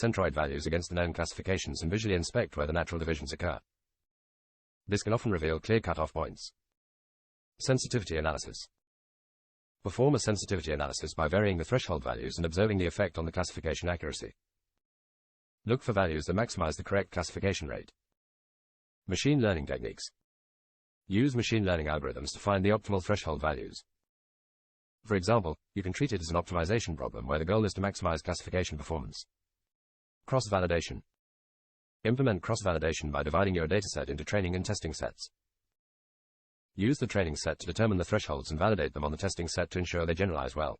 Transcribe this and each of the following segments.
centroid values against the known classifications and visually inspect where the natural divisions occur. This can often reveal clear cutoff points. Sensitivity analysis. Perform a sensitivity analysis by varying the threshold values and observing the effect on the classification accuracy. Look for values that maximize the correct classification rate. Machine learning techniques. Use machine learning algorithms to find the optimal threshold values. For example, you can treat it as an optimization problem where the goal is to maximize classification performance. Cross-validation. Implement cross-validation by dividing your dataset into training and testing sets. Use the training set to determine the thresholds and validate them on the testing set to ensure they generalize well.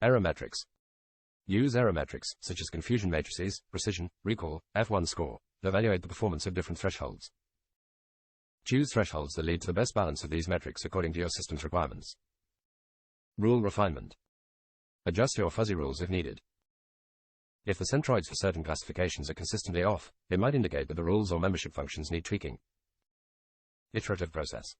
Error metrics. Use error metrics, such as confusion matrices, precision, recall, F1 score, to evaluate the performance of different thresholds. Choose thresholds that lead to the best balance of these metrics according to your system's requirements. Rule refinement. Adjust your fuzzy rules if needed. If the centroids for certain classifications are consistently off, it might indicate that the rules or membership functions need tweaking. Iterative process.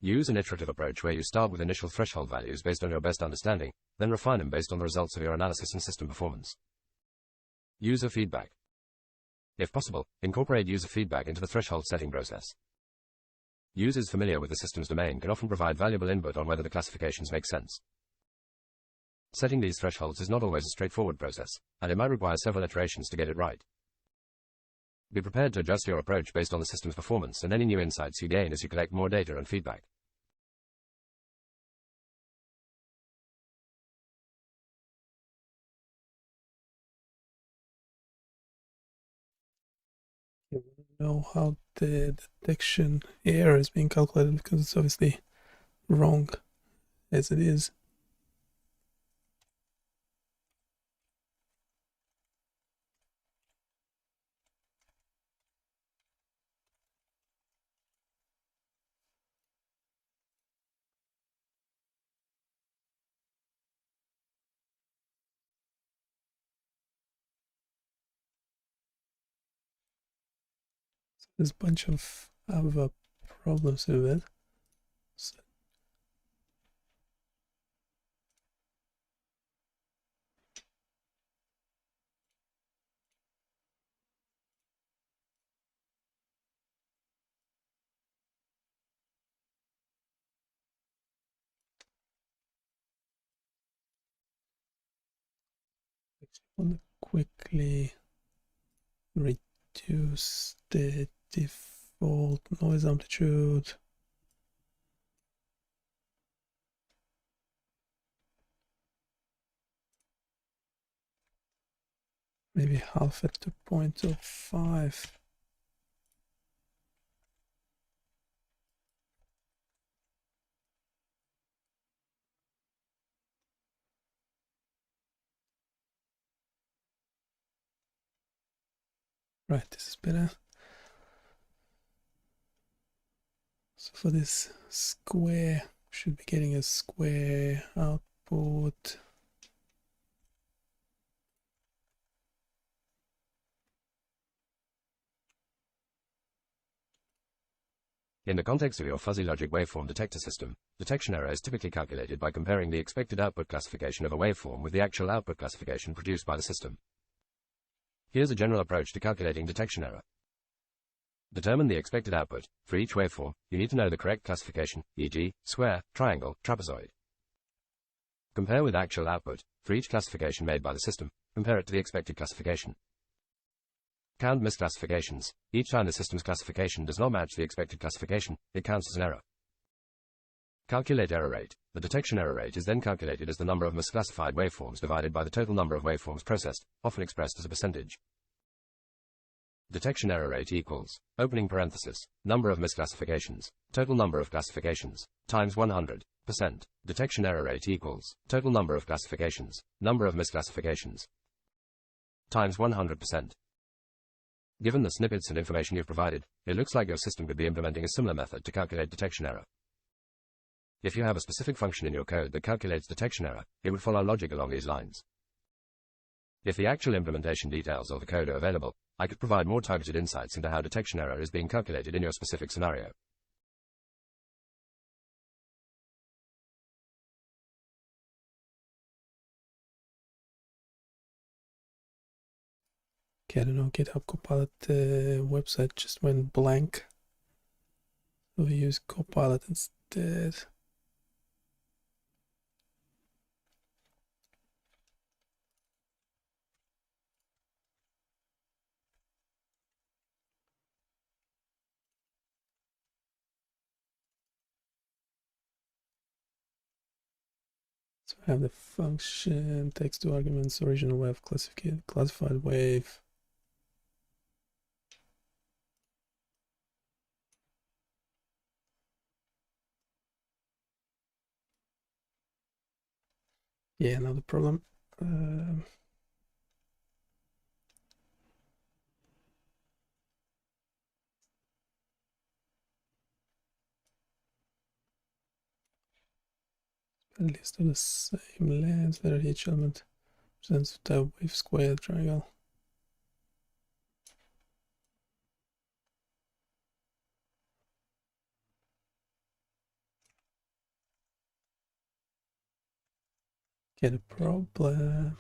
Use an iterative approach where you start with initial threshold values based on your best understanding, then refine them based on the results of your analysis and system performance. User feedback. If possible, incorporate user feedback into the threshold setting process. Users familiar with the system's domain can often provide valuable input on whether the classifications make sense. Setting these thresholds is not always a straightforward process, and it might require several iterations to get it right. Be prepared to adjust your approach based on the system's performance and any new insights you gain as you collect more data and feedback. You want to know how the detection error is being calculated because it's obviously wrong as it is. There's a bunch of other problems with it. So I want to quickly reduce the default noise amplitude. Maybe half it to 0.05. Right, this is better. So for this square, should be getting a square output. In the context of your fuzzy logic waveform detector system, detection error is typically calculated by comparing the expected output classification of a waveform with the actual output classification produced by the system. Here's a general approach to calculating detection error. Determine the expected output. For each waveform, you need to know the correct classification, e.g., square, triangle, trapezoid. Compare with actual output. For each classification made by the system, compare it to the expected classification. Count misclassifications. Each time the system's classification does not match the expected classification, it counts as an error. Calculate error rate. The detection error rate is then calculated as the number of misclassified waveforms divided by the total number of waveforms processed, often expressed as a percentage. Detection error rate equals, opening parenthesis, number of misclassifications, total number of classifications, times 100%. Detection error rate equals, total number of classifications, number of misclassifications, times 100%. Given the snippets and information you've provided, it looks like your system could be implementing a similar method to calculate detection error. If you have a specific function in your code that calculates detection error, it would follow logic along these lines. If the actual implementation details of the code are available, I could provide more targeted insights into how detection error is being calculated in your specific scenario. Okay, I don't know, GitHub Copilot website just went blank. So we use Copilot instead. So I have the function, text to arguments, original wave, classified wave. Yeah, another problem. A list of the same length where each element represents the wave square triangle. Get a problem.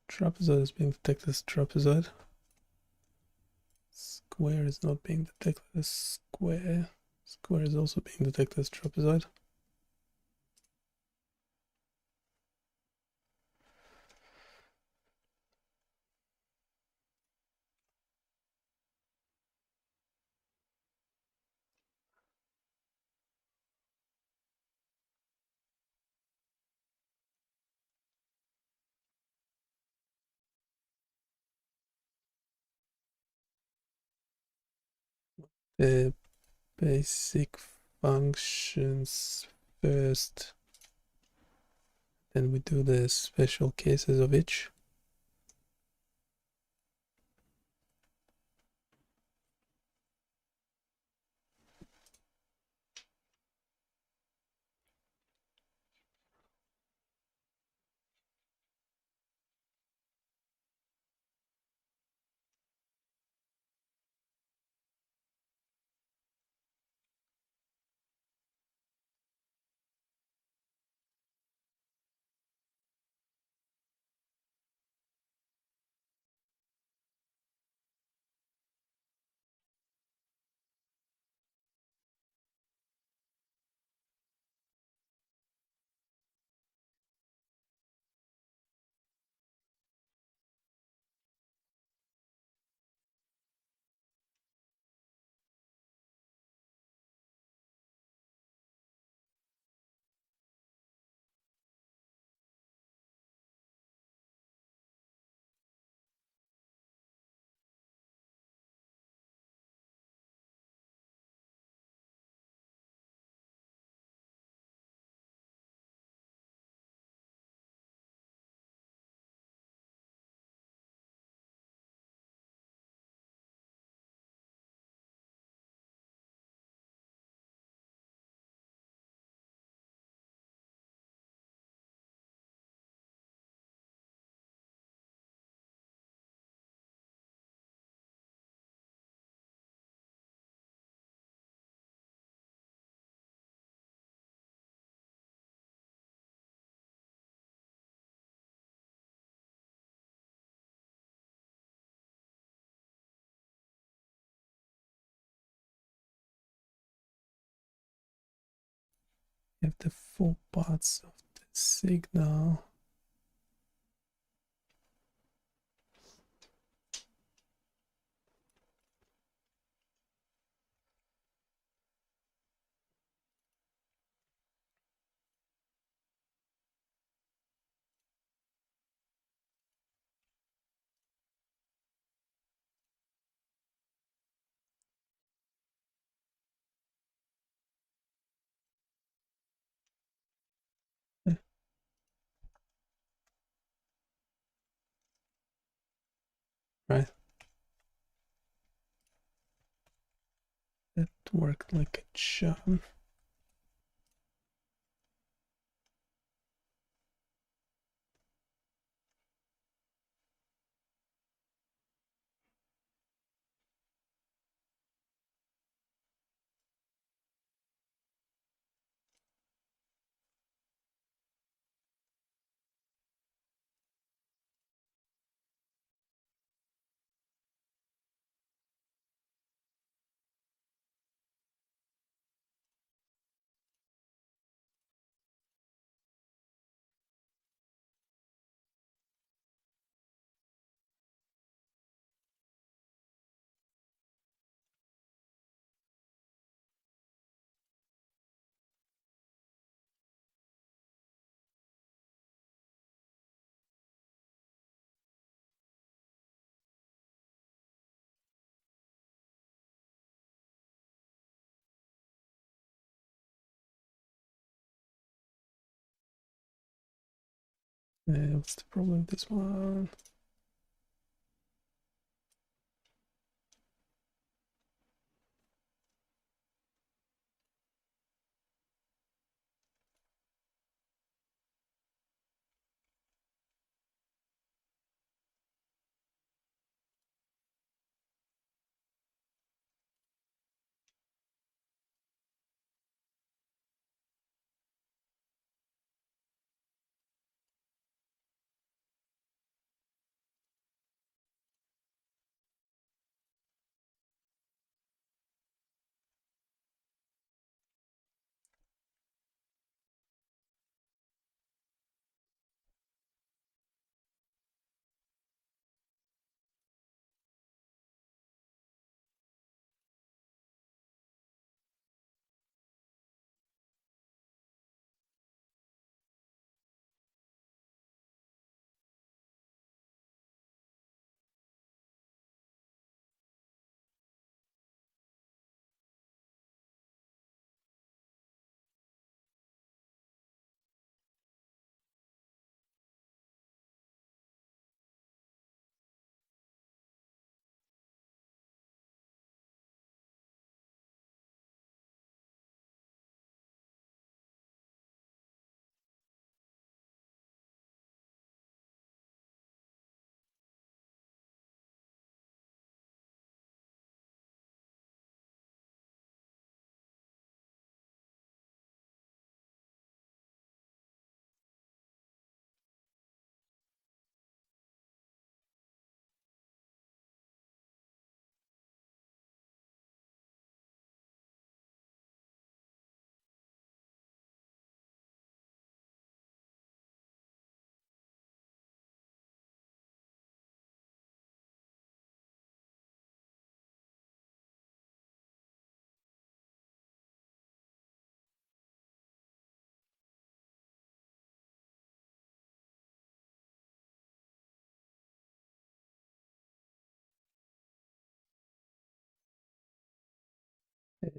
Trapezoid is being detected as trapezoid. Square is not being detected as square. Square is also being detected as trapezoid. The basic functions first, then we do the special cases of each. You have the four parts of the signal. Right, that worked like a charm. What's the problem with this one?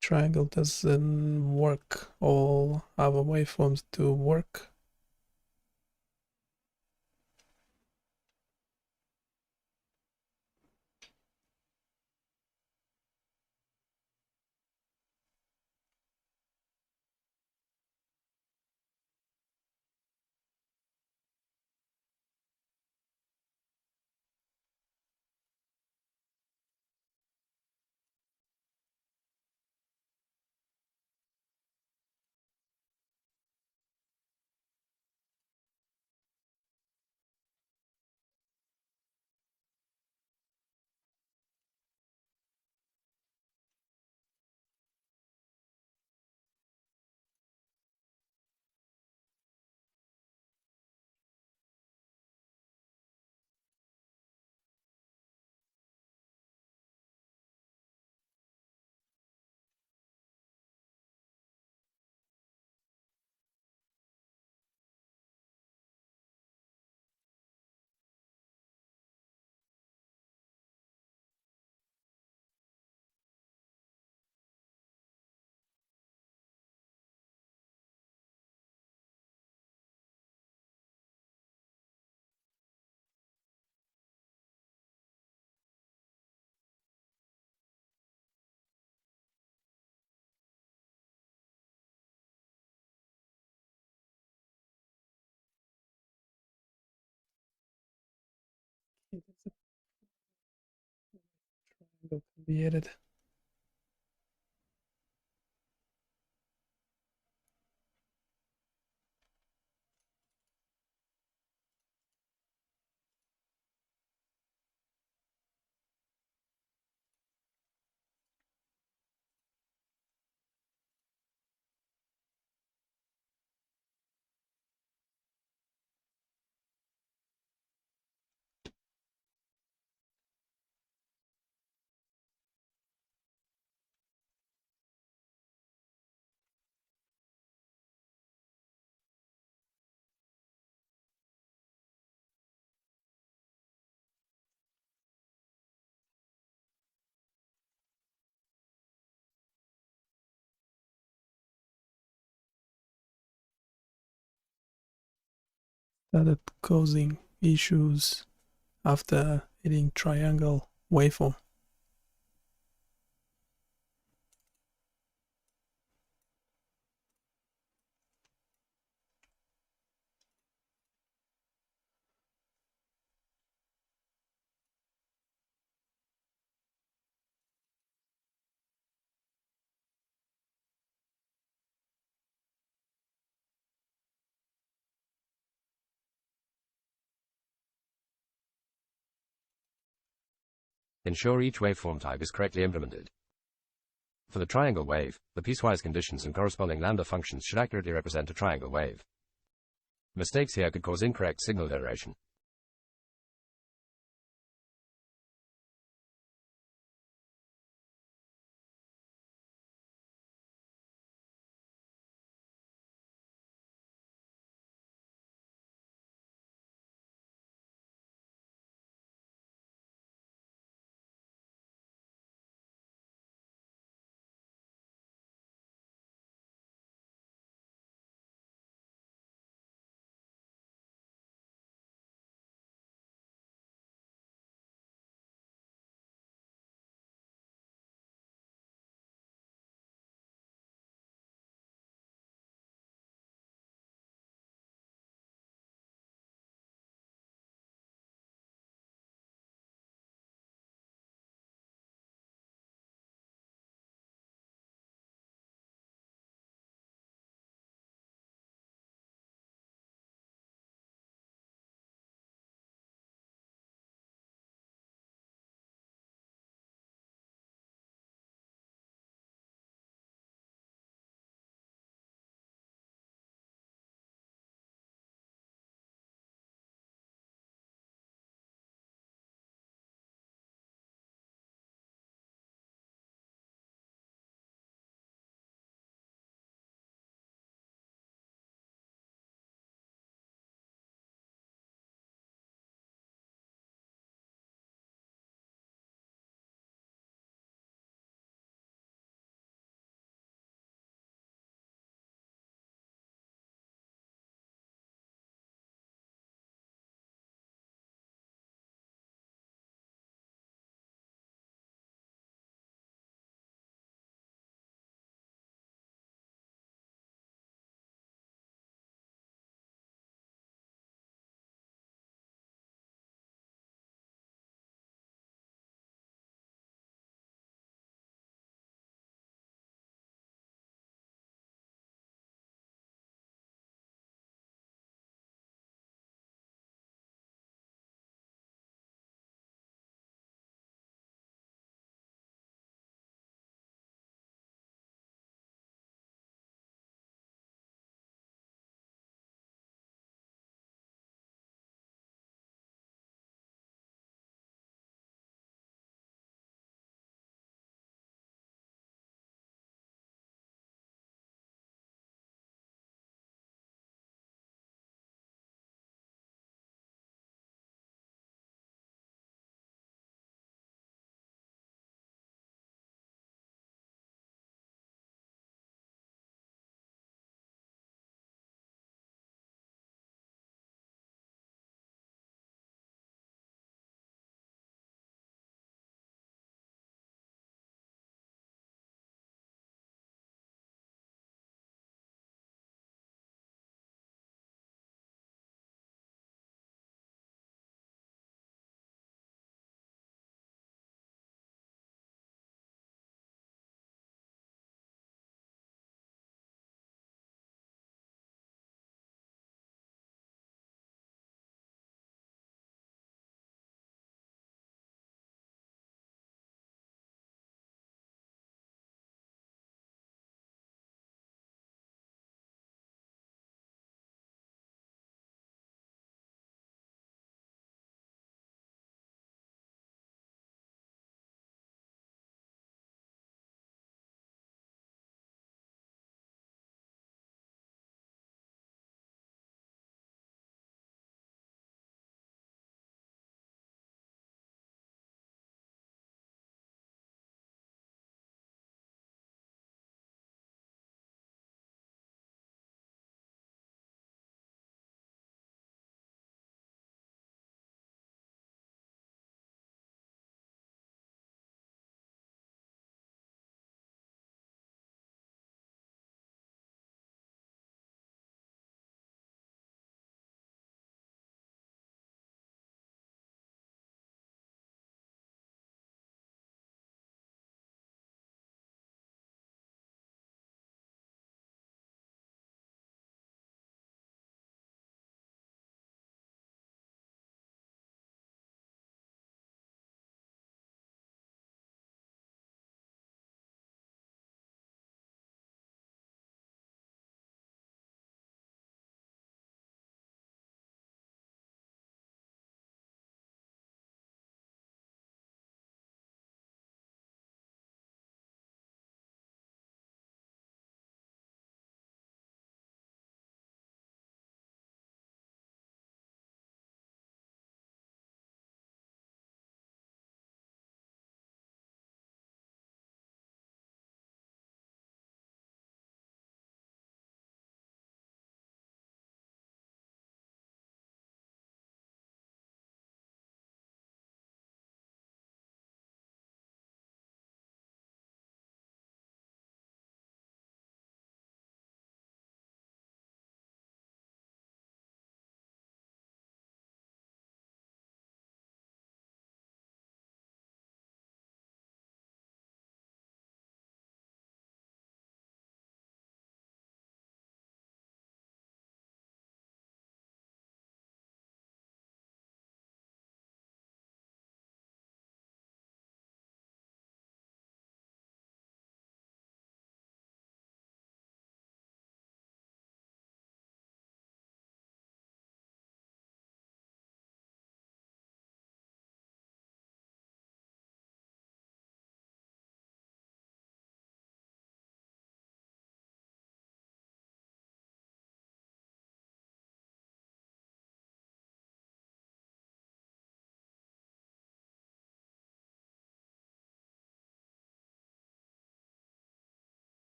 Triangle doesn't work. All our waveforms do work. Triangle can be added. started causing issues after hitting triangle waveform. Ensure each waveform type is correctly implemented. For the triangle wave, the piecewise conditions and corresponding lambda functions should accurately represent a triangle wave. Mistakes here could cause incorrect signal generation.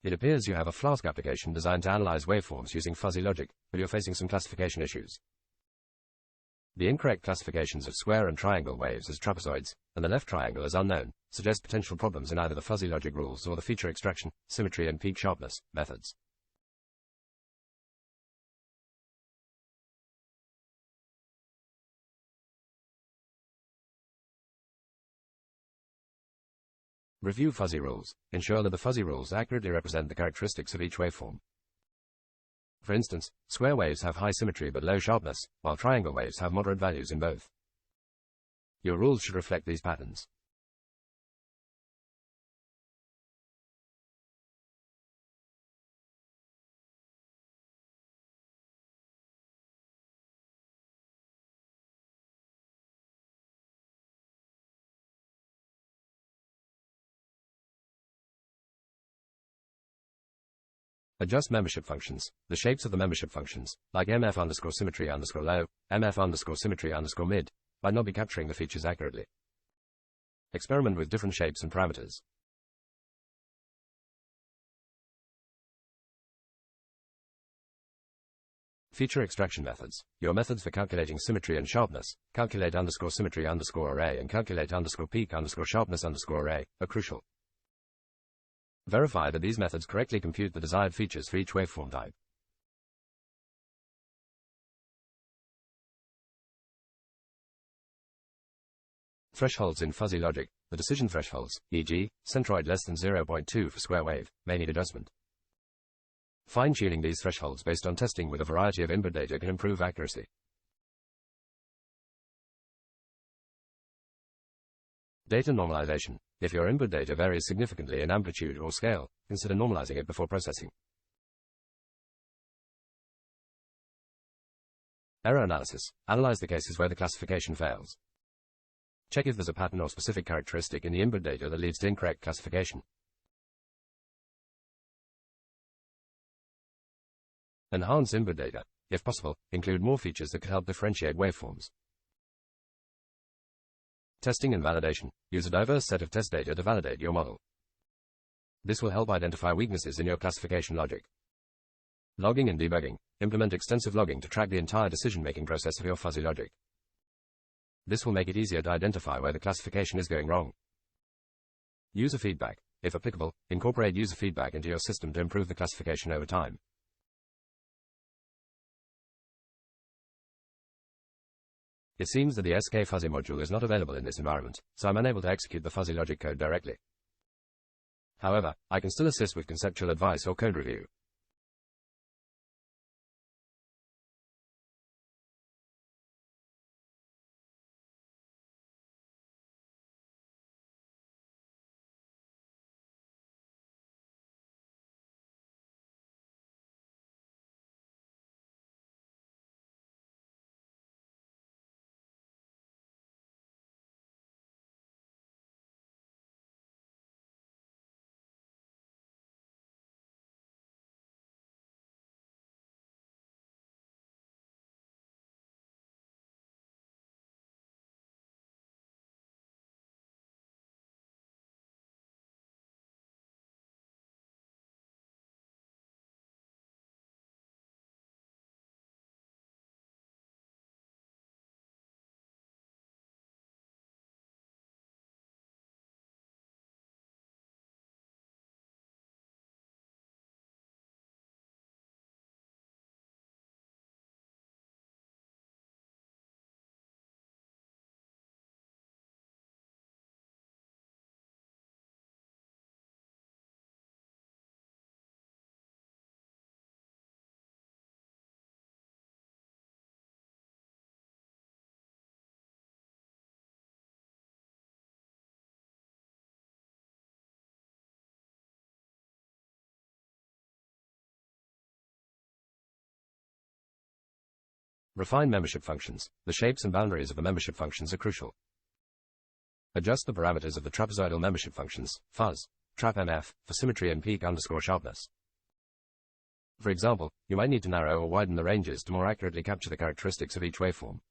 It appears you have a Flask application designed to analyze waveforms using fuzzy logic, but you're facing some classification issues. The incorrect classifications of square and triangle waves as trapezoids, and the left triangle as unknown, suggest potential problems in either the fuzzy logic rules or the feature extraction, symmetry and peak sharpness methods. Review fuzzy rules. Ensure that the fuzzy rules accurately represent the characteristics of each waveform. For instance, square waves have high symmetry but low sharpness, while triangle waves have moderate values in both. Your rules should reflect these patterns. Adjust membership functions. The shapes of the membership functions, like mf_symmetry_low, mf_symmetry_mid, might not be capturing the features accurately. Experiment with different shapes and parameters. Feature extraction methods. Your methods for calculating symmetry and sharpness, calculate_symmetry_array and calculate_peak_sharpness_array, are crucial. Verify that these methods correctly compute the desired features for each waveform type. Thresholds in fuzzy logic. The decision thresholds, e.g., centroid less than 0.2 for square wave, may need adjustment. Fine-tuning these thresholds based on testing with a variety of input data can improve accuracy. Data normalization. If your input data varies significantly in amplitude or scale, consider normalizing it before processing. Error analysis. Analyze the cases where the classification fails. Check if there's a pattern or specific characteristic in the input data that leads to incorrect classification. Enhance input data. If possible, include more features that could help differentiate waveforms. Testing and validation. Use a diverse set of test data to validate your model. This will help identify weaknesses in your classification logic. Logging and debugging. Implement extensive logging to track the entire decision-making process of your fuzzy logic. This will make it easier to identify where the classification is going wrong. User feedback. If applicable, incorporate user feedback into your system to improve the classification over time. It seems that the skfuzzy module is not available in this environment, so I'm unable to execute the fuzzy logic code directly. However, I can still assist with conceptual advice or code review. Refine membership functions. The shapes and boundaries of the membership functions are crucial. Adjust the parameters of the trapezoidal membership functions, fuzz, trap_mf, for symmetry and peak_sharpness. For example, you might need to narrow or widen the ranges to more accurately capture the characteristics of each waveform.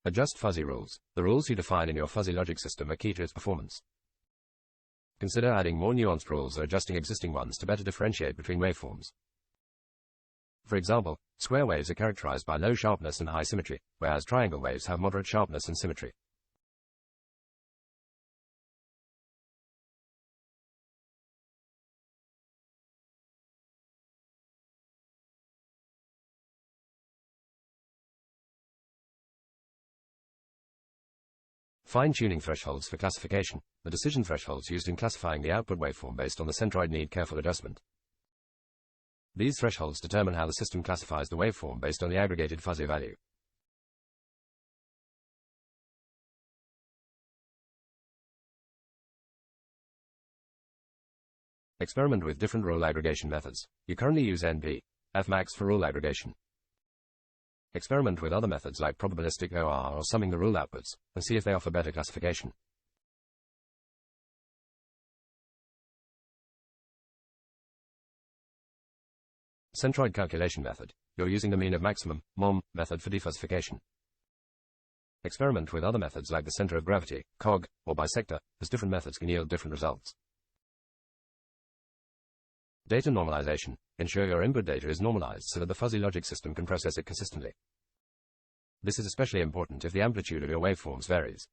Adjust fuzzy rules. The rules you define in your fuzzy logic system are key to its performance. Consider adding more nuanced rules or adjusting existing ones to better differentiate between waveforms. For example, square waves are characterized by low sharpness and high symmetry, whereas triangle waves have moderate sharpness and symmetry. Fine-tuning thresholds for classification. The decision thresholds used in classifying the output waveform based on the centroid need careful adjustment. These thresholds determine how the system classifies the waveform based on the aggregated fuzzy value. Experiment with different rule aggregation methods. You currently use NP, Fmax for rule aggregation. Experiment with other methods like probabilistic OR or summing the rule outputs, and see if they offer better classification. Centroid calculation method. You're using the mean of maximum, MOM, method for defuzzification. Experiment with other methods like the center of gravity, COG, or bisector, as different methods can yield different results. Data normalization. Ensure your input data is normalized so that the fuzzy logic system can process it consistently. This is especially important if the amplitude of your waveforms varies.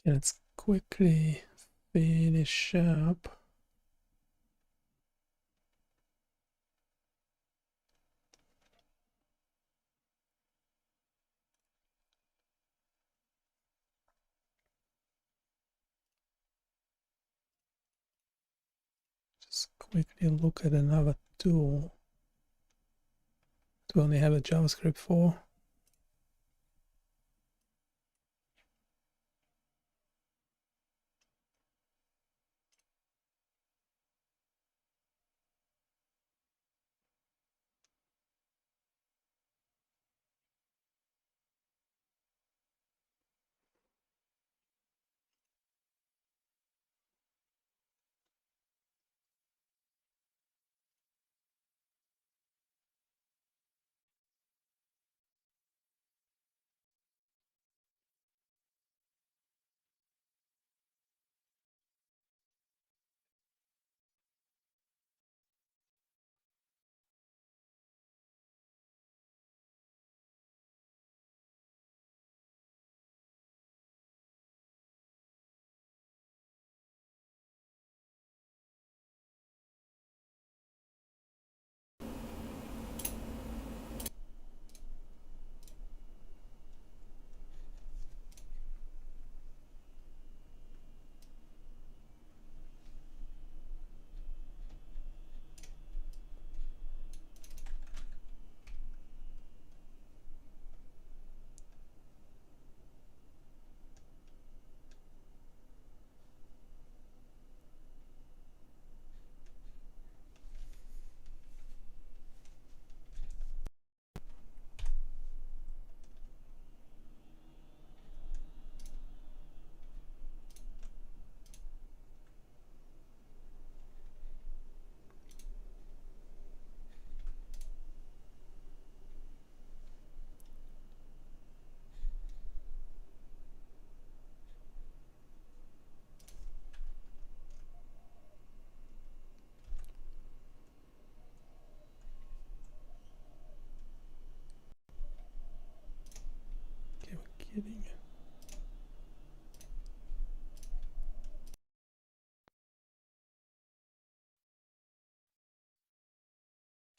Let's quickly finish up. Just quickly look at another tool to only have a JavaScript for.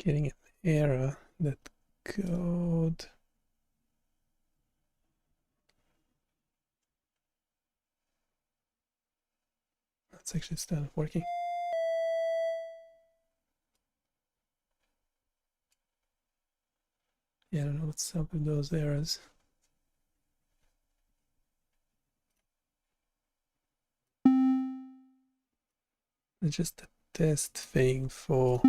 getting an error that code. That's actually started working. Yeah, I don't know what's up with those errors. It's just a test thing for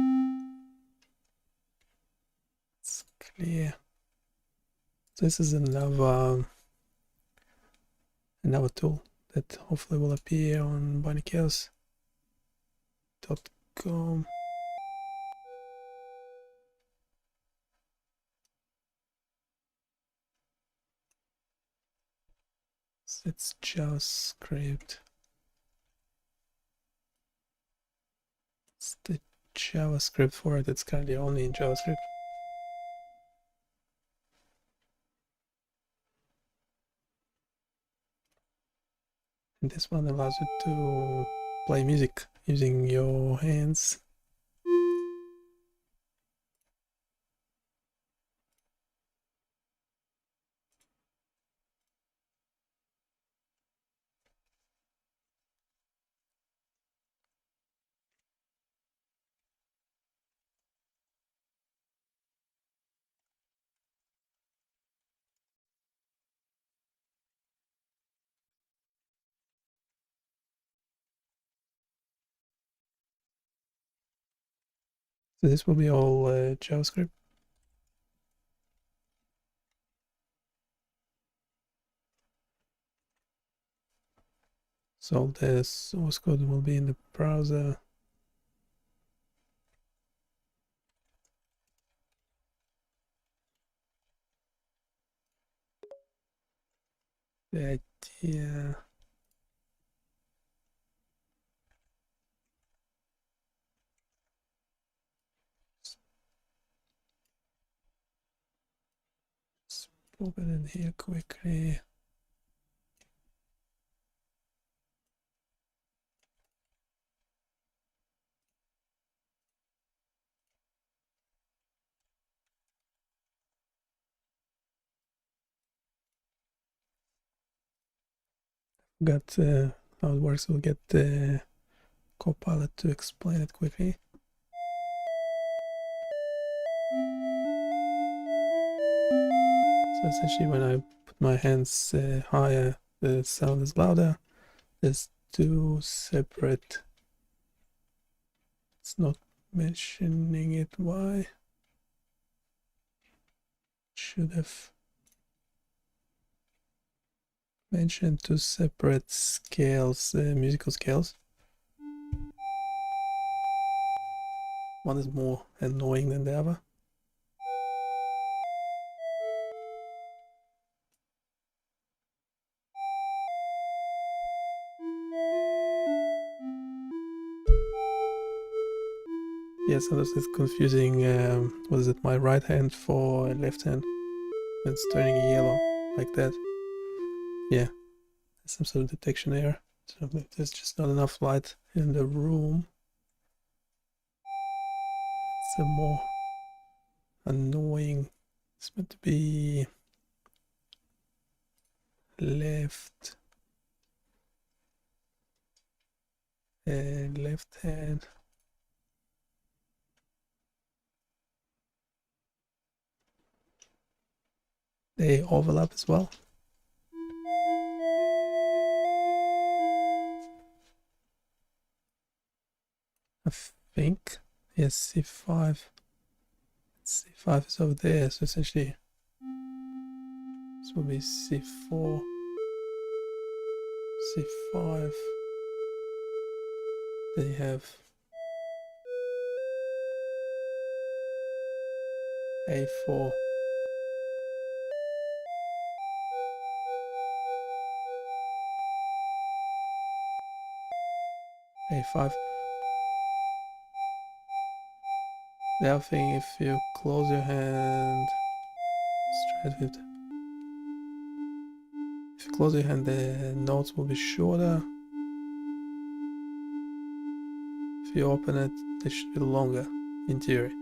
it's clear. So this is another tool that hopefully will appear on bunnychaos.com. It's JavaScript. It's the JavaScript for it. It's currently only in JavaScript. And this one allows you to play music using your hands. So this will be all JavaScript. So the source code will be in the browser. The idea just pop it in here quickly. Got how it works. We'll get the Copilot to explain it quickly. So essentially when I put my hands higher, the sound is louder. There's two separate, it's not mentioning it, why? Should have mentioned two separate scales, musical scales. One is more annoying than the other. Yeah, sometimes it's confusing. What is it? My right hand for left hand. It's turning yellow like that. Yeah, some sort of detection error. So there's just not enough light in the room. It's a more annoying. It's meant to be left and left hand. They overlap as well. I think, yes, C5. C5 is over there, so essentially this will be C4, C5. Then you have A4. A5. The other thing, if you close your hand, straight with, if you close your hand, the notes will be shorter. If you open it, they should be longer in theory.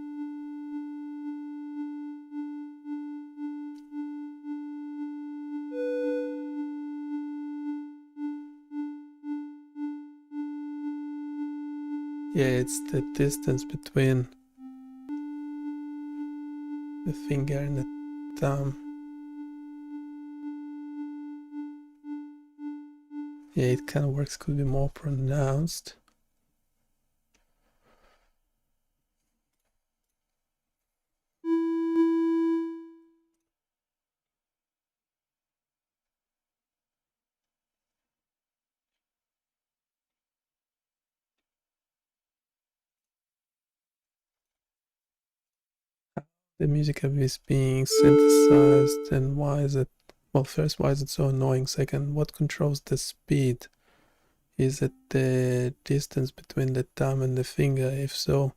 Yeah, it's the distance between the finger and the thumb. Yeah, it kind of works, could be more pronounced. The music is being synthesized, and why is it, well, first, why is it so annoying? Second, what controls the speed? Is it the distance between the thumb and the finger? If so,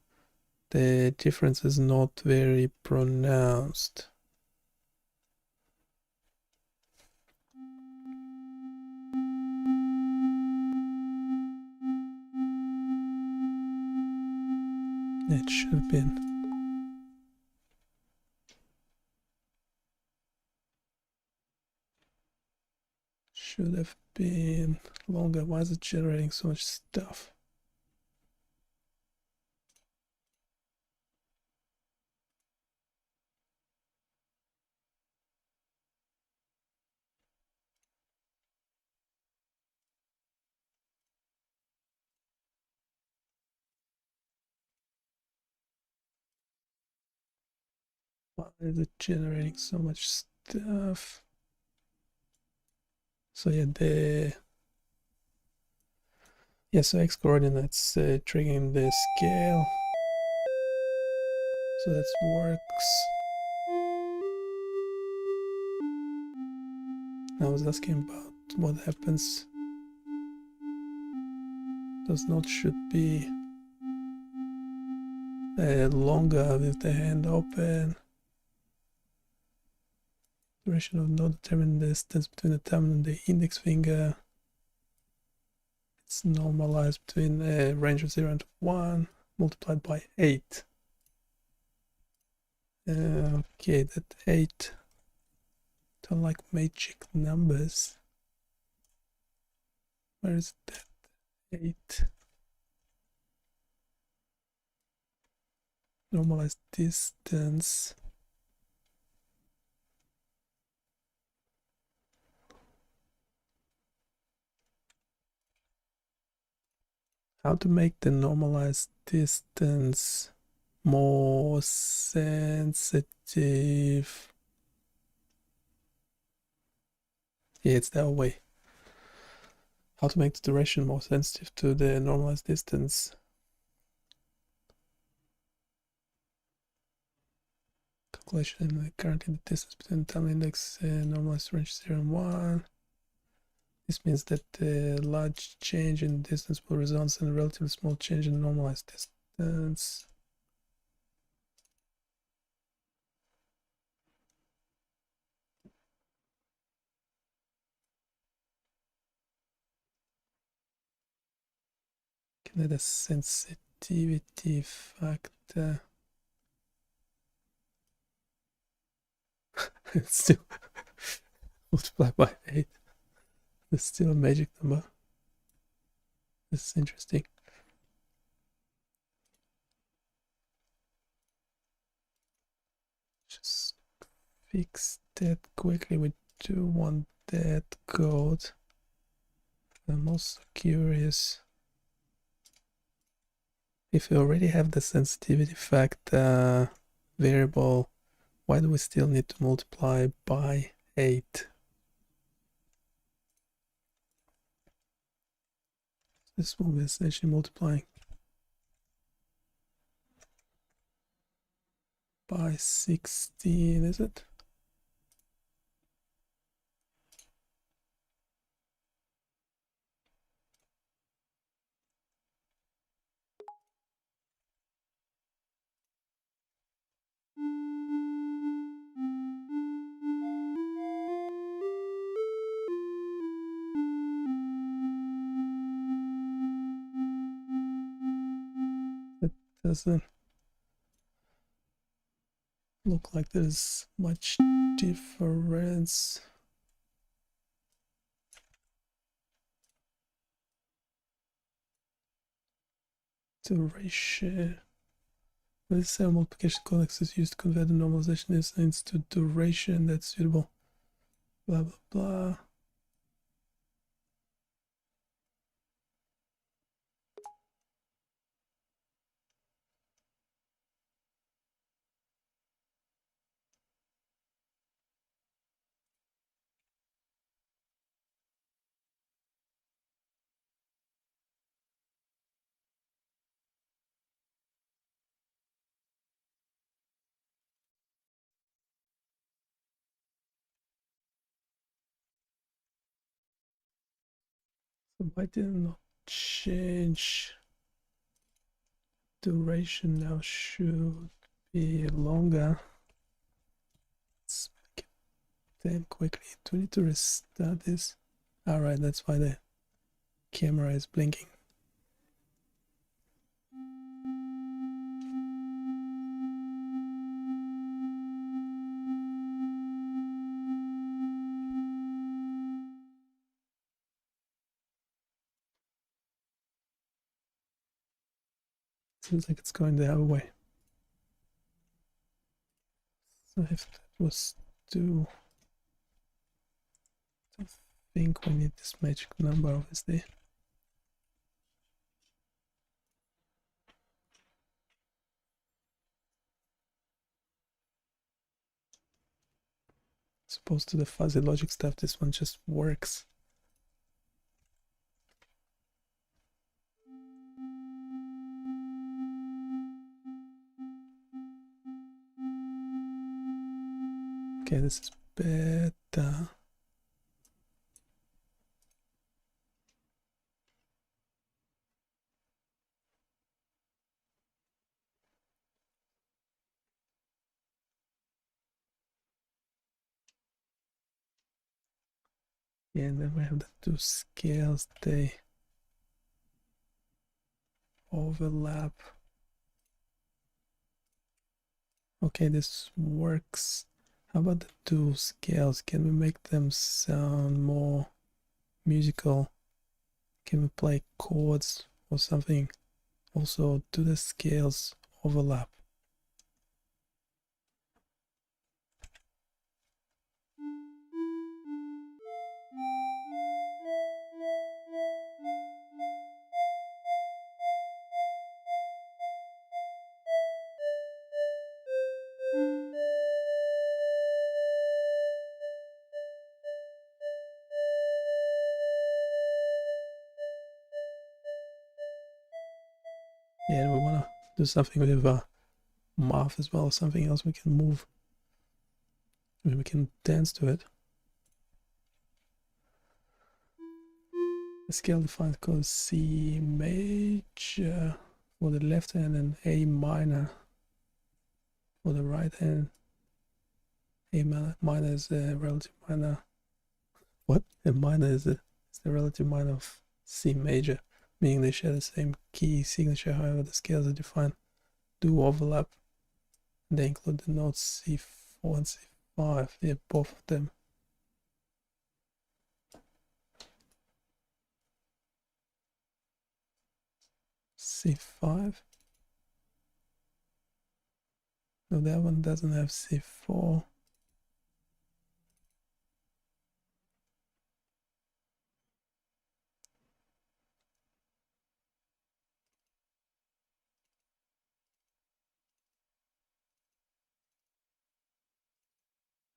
the difference is not very pronounced. It should have been. Should have been longer. Why is it generating so much stuff? Why is it generating so much stuff? So yeah, so X coordinates triggering the scale. So that works. I was asking about what happens. Does not should be longer with the hand open. Duration of not determine the distance between the thumb and the index finger. It's normalized between a range of 0 and 1 multiplied by 8. Okay, that 8 don't like magic numbers. Where is that 8? Normalized distance. How to make the normalized distance more sensitive? Yeah, it's that way. How to make the duration more sensitive to the normalized distance? Calculation currently the distance between the time index normalized range 0 and 1. This means that the large change in distance will result in a relatively small change in normalized distance. Can add a sensitivity factor. It's still multiplied by 8. It's still a magic number. This is interesting. Just fix that quickly. We do want that code. I'm also curious if we already have the sensitivity factor variable, why do we still need to multiply by 8? This one is essentially multiplying by 16, is it? It doesn't look like there's much difference. Duration. Let's say multiplication context is used to convert the normalization instance to duration that's suitable. Blah blah blah. So why did it not change? Duration now should be longer. Let's make it damn quickly. Do we need to restart this? Alright, that's why the camera is blinking. Seems like it's going the other way. So if that was to think we need this magic number, obviously. As opposed to the fuzzy logic stuff, this one just works. Okay, this is better. Yeah, and then we have the two scales, they overlap. Okay, this works. How about the two scales? Can we make them sound more musical? Can we play chords or something? Also, do the scales overlap? Yeah, and we want to do something with math as well, something else we can move. I mean, we can dance to it. The scale defined called C major for the left hand and A minor for the right hand. A minor is the relative minor. What? A minor is the relative minor of C major, meaning they share the same key signature. However, the scales are defined do overlap. They include the notes C4 and C5. Yeah, both of them. C5. No, that one doesn't have C4.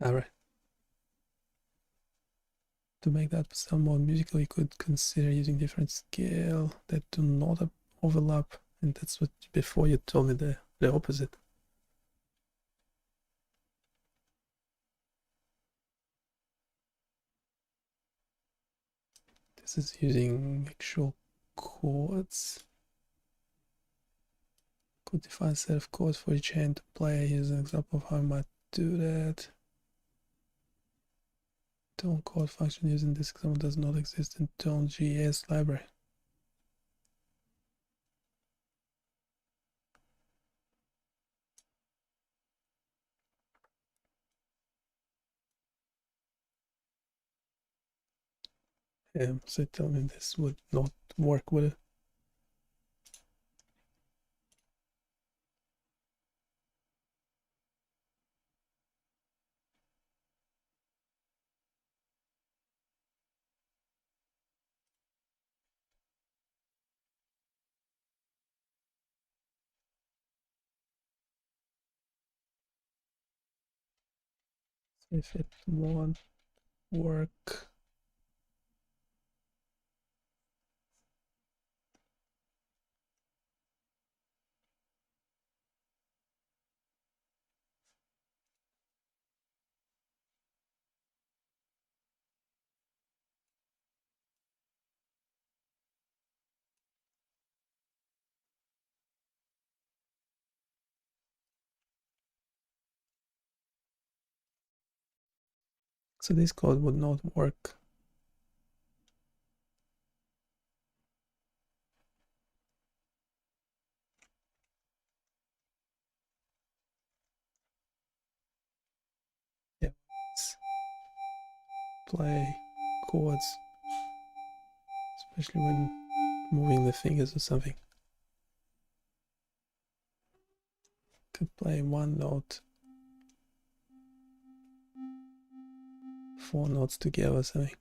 Alright. To make that sound more musical, you could consider using different scale that do not overlap. And that's what before you told me the opposite. This is using actual chords. Could define a set of chords for each hand to play. Here's an example of how I might do that. Tone chord function using this example does not exist in Tone.js library. So tell me this would not work with it. if it won't work. So this code would not work. Yeah, let's play chords, especially when moving the fingers or something. Could play one note, 4 notes together or something.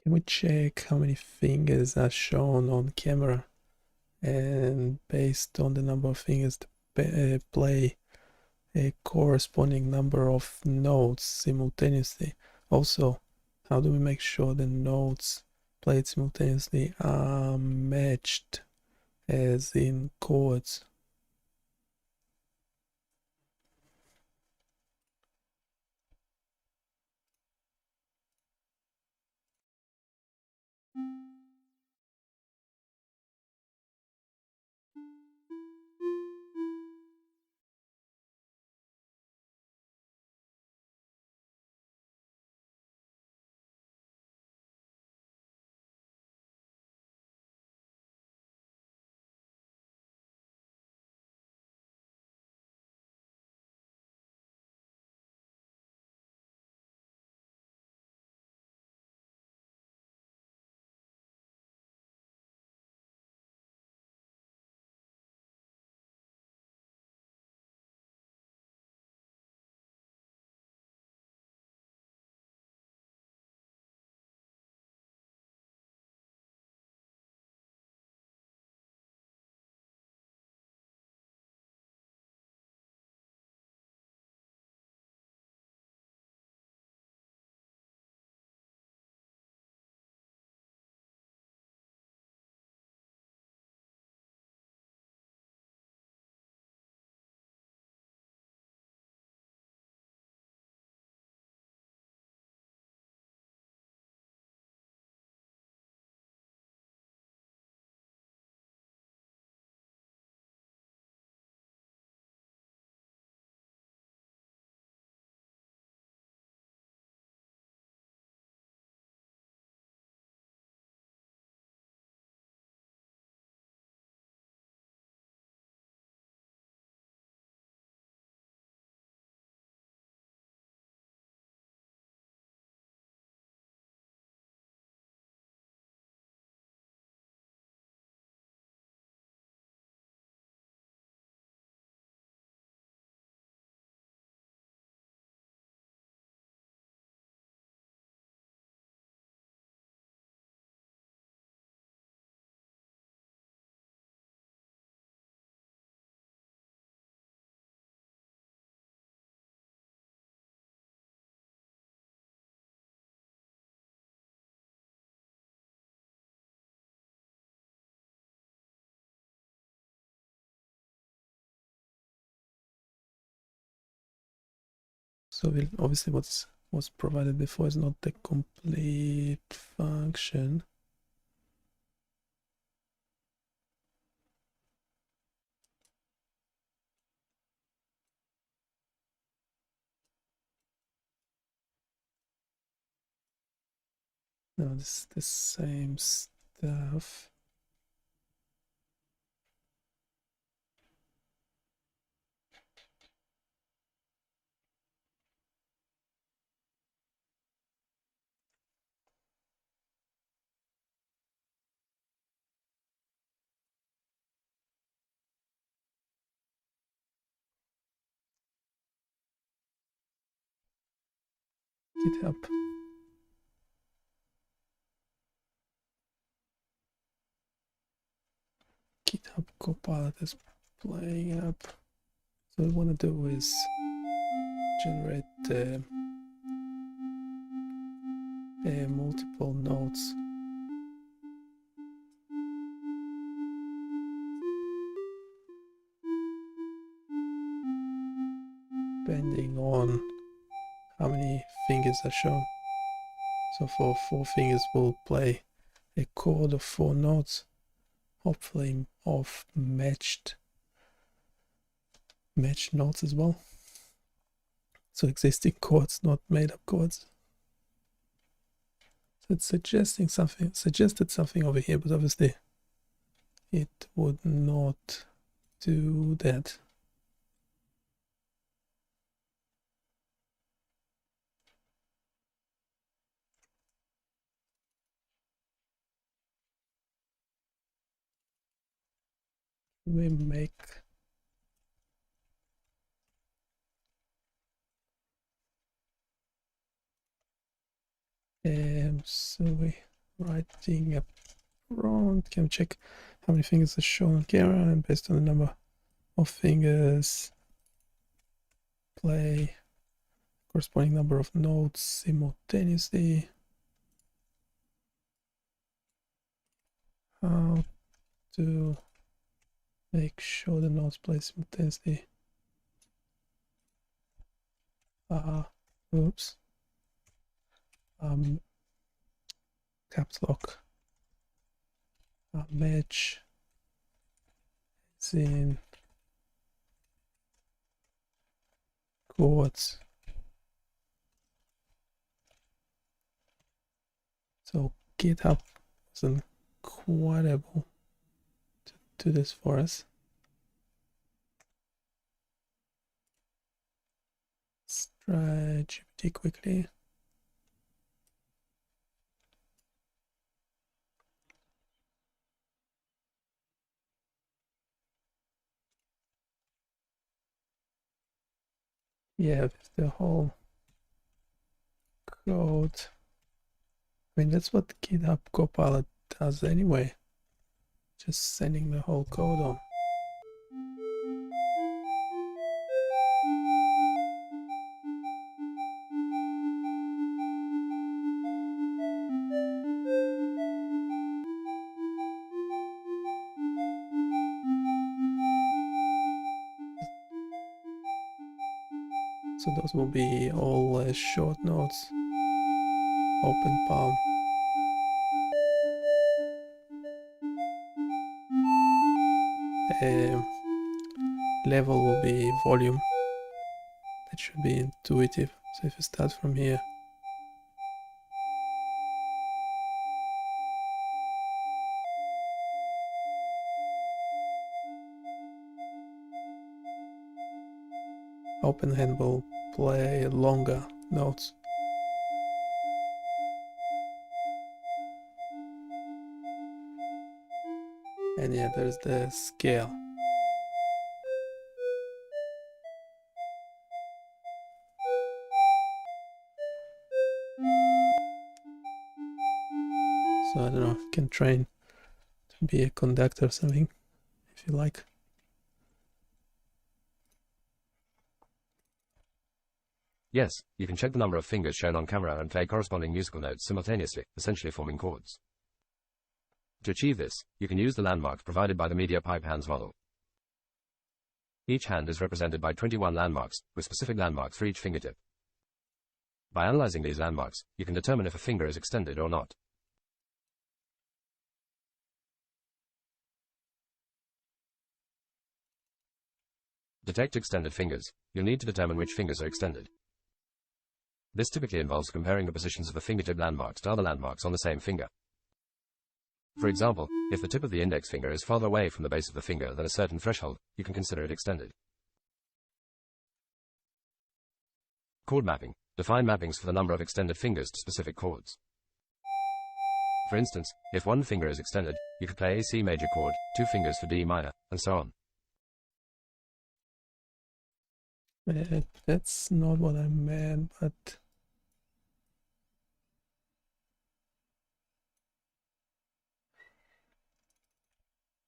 Can we check how many fingers are shown on camera, and based on the number of fingers to play a corresponding number of notes simultaneously? Also, how do we make sure the notes played simultaneously are matched as in chords? So obviously what's was provided before is not the complete function. No, this is the same stuff. GitHub. GitHub Copilot is playing up. So what I want to do is generate multiple nodes. Depending on how many fingers are shown. So for 4 fingers we'll play a chord of 4 notes, hopefully of matched notes as well. So existing chords, not made up chords. So it's suggested something over here, but obviously it would not do that. We make so we writing up front, can check how many fingers are shown on camera, and based on the number of fingers play corresponding number of notes simultaneously. How to make sure the notes play simultaneously. Oops. Caps lock. Match is in chords. So GitHub wasn't quite able to do this for us. Let's try GPT quickly. Yeah, the whole code. I mean, that's what GitHub Copilot does anyway. Just sending the whole code on. So those will be all short notes. Open palm. Level will be volume. That should be intuitive. So if you start from here, open hand will play longer notes. And yeah, there's the scale. So I don't know, you can train to be a conductor or something, if you like. Yes, you can check the number of fingers shown on camera and play corresponding musical notes simultaneously, essentially forming chords. To achieve this, you can use the landmarks provided by the media pipe hands model. Each hand is represented by 21 landmarks, with specific landmarks for each fingertip. By analyzing these landmarks, you can determine if a finger is extended or not. Detect extended fingers. You'll need to determine which fingers are extended. This typically involves comparing the positions of the fingertip landmarks to other landmarks on the same finger. For example, if the tip of the index finger is farther away from the base of the finger than a certain threshold, you can consider it extended. Chord mapping. Define mappings for the number of extended fingers to specific chords. For instance, if one finger is extended, you could play a C major chord, 2 fingers for D minor, and so on. That's not what I meant, but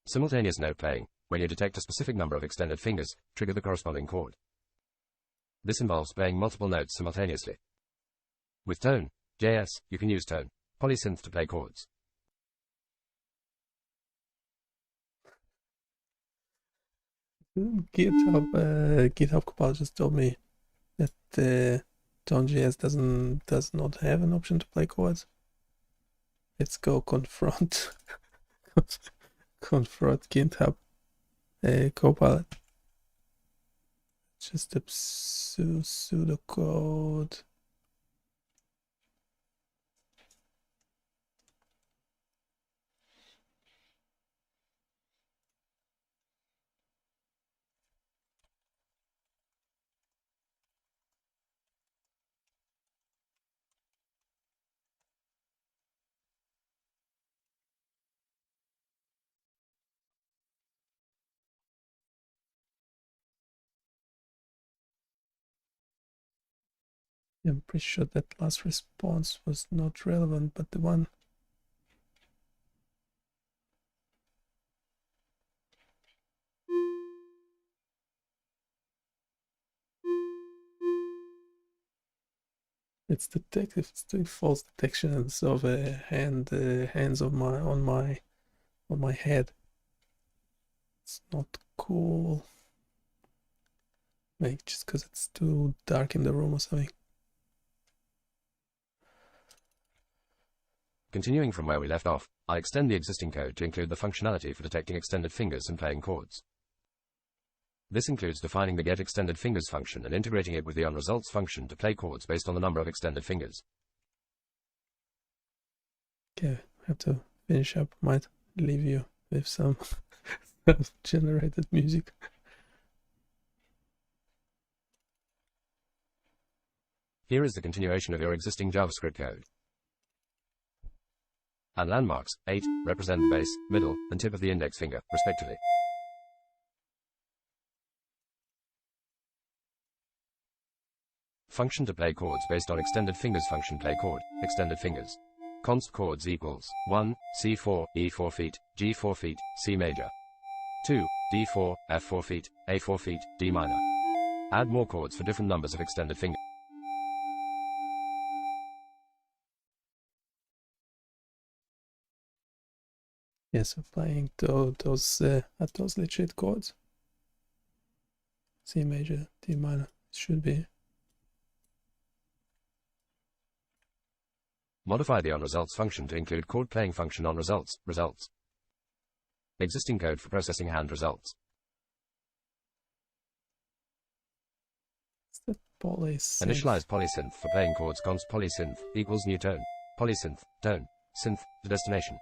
Simultaneous note playing. When you detect a specific number of extended fingers, trigger the corresponding chord. This involves playing multiple notes simultaneously. With Tone, JS, you can use Tone, Polysynth to play chords. GitHub Copilot just told me that Tone.js does not have an option to play chords. Let's go confront confront GitHub Copilot. Just a pseudocode. I'm pretty sure that last response was not relevant, but the one it's detective. It's doing false detections of hands of my on my head. It's not cool. Maybe just because it's too dark in the room or something. Continuing from where we left off, I extend the existing code to include the functionality for detecting extended fingers and playing chords. This includes defining the getExtendedFingers function and integrating it with the onResults function to play chords based on the number of extended fingers. Okay, I have to finish up. Might leave you with some generated music. Here is the continuation of your existing JavaScript code. And landmarks, 8, represent the base, middle, and tip of the index finger, respectively. Function to play chords based on extended fingers. Function play chord, extended fingers. Const chords equals 1, C4, E4 feet, G4 feet, C major. 2, D4, F4 feet, A4 feet, D minor. Add more chords for different numbers of extended fingers. Yes, I'm playing those legit chords. C major, D minor, should be. Modify the onResults function to include chord playing function onResults, results. Existing code for processing hand results. It's the polysynth. Initialize polysynth for playing chords. Const polysynth equals new tone. Polysynth, tone, synth, to destination.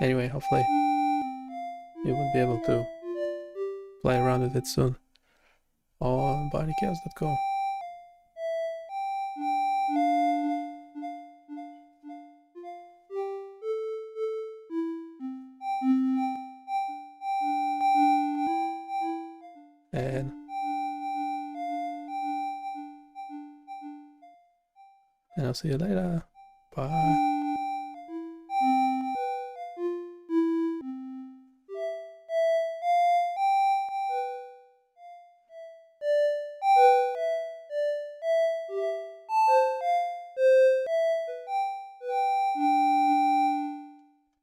Anyway, hopefully you will be able to play around with it soon on BindyChaos.com. And I'll see you later. Bye.